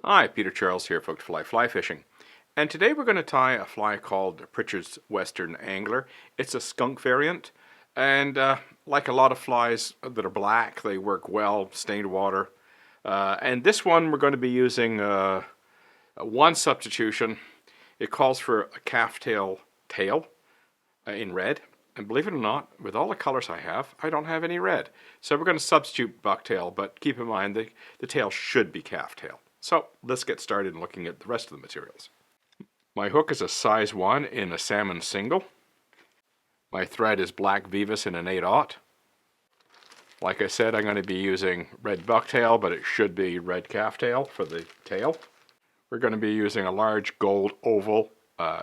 Hi, Peter Charles here, Folk to Fly Fishing. And today we're going to tie a fly called Pritchards Western Angler. It's a skunk variant, and like a lot of flies that are black, they work well, stained water. And this one we're going to be using one substitution. It calls for a calftail tail in red. And believe it or not, with all the colors I have, I don't have any red. So we're going to substitute bucktail, but keep in mind the tail should be calftail. So let's get started looking at the rest of the materials. My hook is a size 1 in a salmon single. My thread is black Veevus in an 8/0. Like I said, I'm going to be using red bucktail, but it should be red calftail for the tail. We're going to be using a large gold oval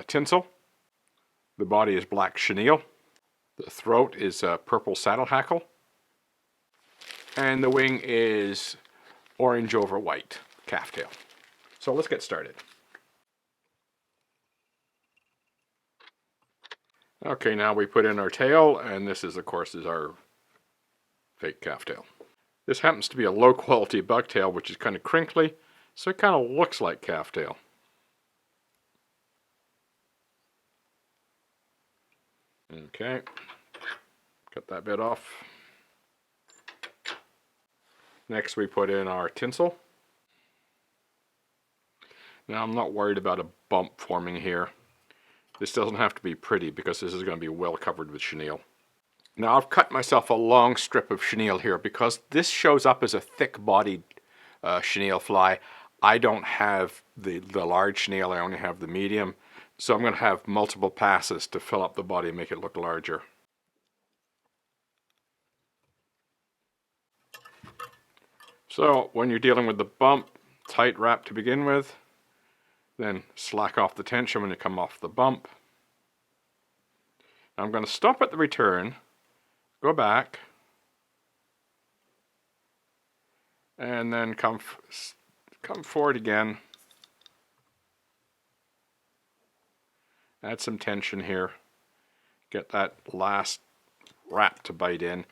tinsel. The body is black chenille. The throat is purple saddle hackle. And the wing is orange over white calftail. So let's get started. Okay, now we put in our tail, and this is, of course, our fake calftail. This happens to be a low quality bucktail, which is kind of crinkly, so it kind of looks like calftail. Okay, cut that bit off. Next we put in our tinsel. Now I'm not worried about a bump forming here. This doesn't have to be pretty because this is going to be well covered with chenille. Now I've cut myself a long strip of chenille here because this shows up as a thick-bodied chenille fly. I don't have the large chenille, I only have the medium. So I'm going to have multiple passes to fill up the body and make it look larger. So when you're dealing with the bump, tight wrap to begin with. Then slack off the tension when you come off the bump. Now I'm going to stop at the return, go back, and then come forward again. Add some tension here. Get that last wrap to bite in.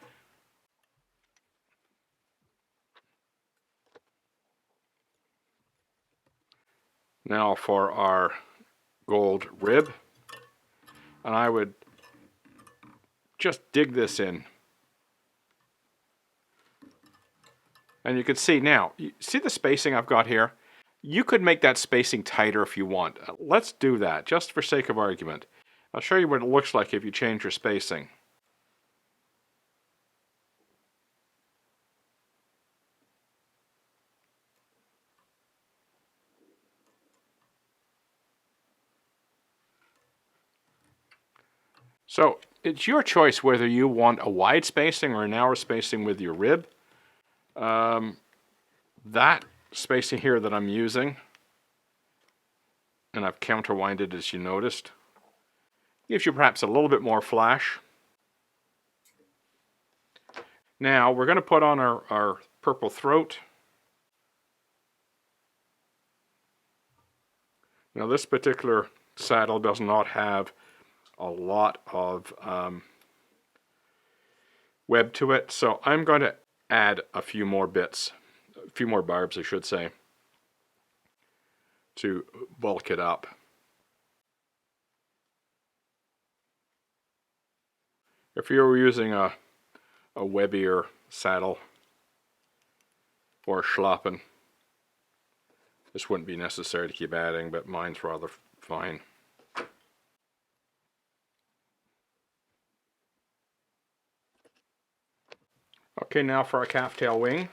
Now for our gold rib, and I would just dig this in. And you can see now, you see the spacing I've got here? You could make that spacing tighter if you want. Let's do that, just for sake of argument. I'll show you what it looks like if you change your spacing. So it's your choice whether you want a wide spacing or a narrow spacing with your rib. That spacing here that I'm using, and I've counterwinded as you noticed, gives you perhaps a little bit more flash. Now we're going to put on our purple throat. Now this particular saddle does not have a lot of web to it, so I'm going to add a few more bits, a few more barbs I should say, to bulk it up. If you were using a webbier saddle or schlappen, this wouldn't be necessary to keep adding, but mine's rather fine. Okay, now for our calftail wing.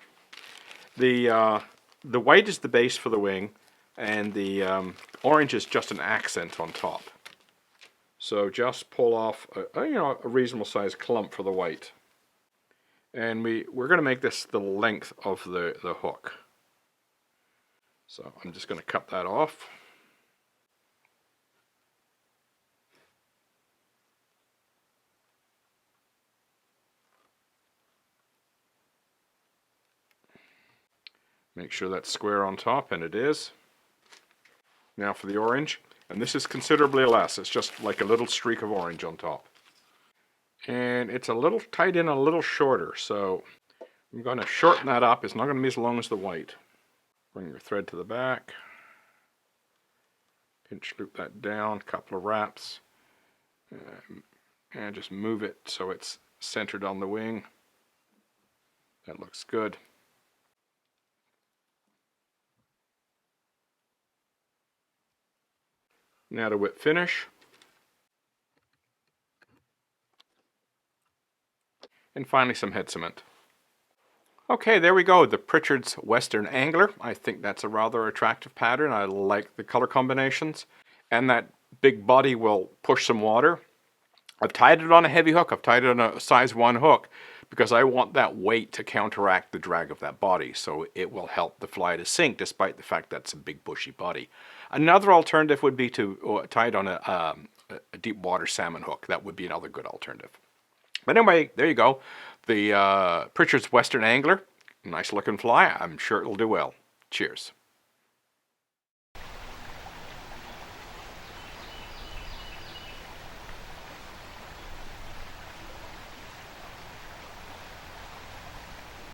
The white is the base for the wing, and the orange is just an accent on top. So just pull off a reasonable sized clump for the white. And we're going to make this the length of the hook. So I'm just going to cut that off. Make sure that's square on top, and it is. Now for the orange, and this is considerably less, it's just like a little streak of orange on top. And it's a little tied in a little shorter, so I'm going to shorten that up. It's not going to be as long as the white. Bring your thread to the back. Pinch loop that down, a couple of wraps. And just move it so it's centered on the wing. That looks good. Now to whip finish. And finally some head cement. Okay, there we go, the Pritchards Western Angler. I think that's a rather attractive pattern. I like the color combinations. And that big body will push some water. I've tied it on a heavy hook. I've tied it on a size 1 hook because I want that weight to counteract the drag of that body, so it will help the fly to sink despite the fact that's a big bushy body. Another alternative would be to tie it on a deep water salmon hook. That would be another good alternative. But anyway, there you go. The Pritchards Western Angler. Nice looking fly. I'm sure it'll do well. Cheers.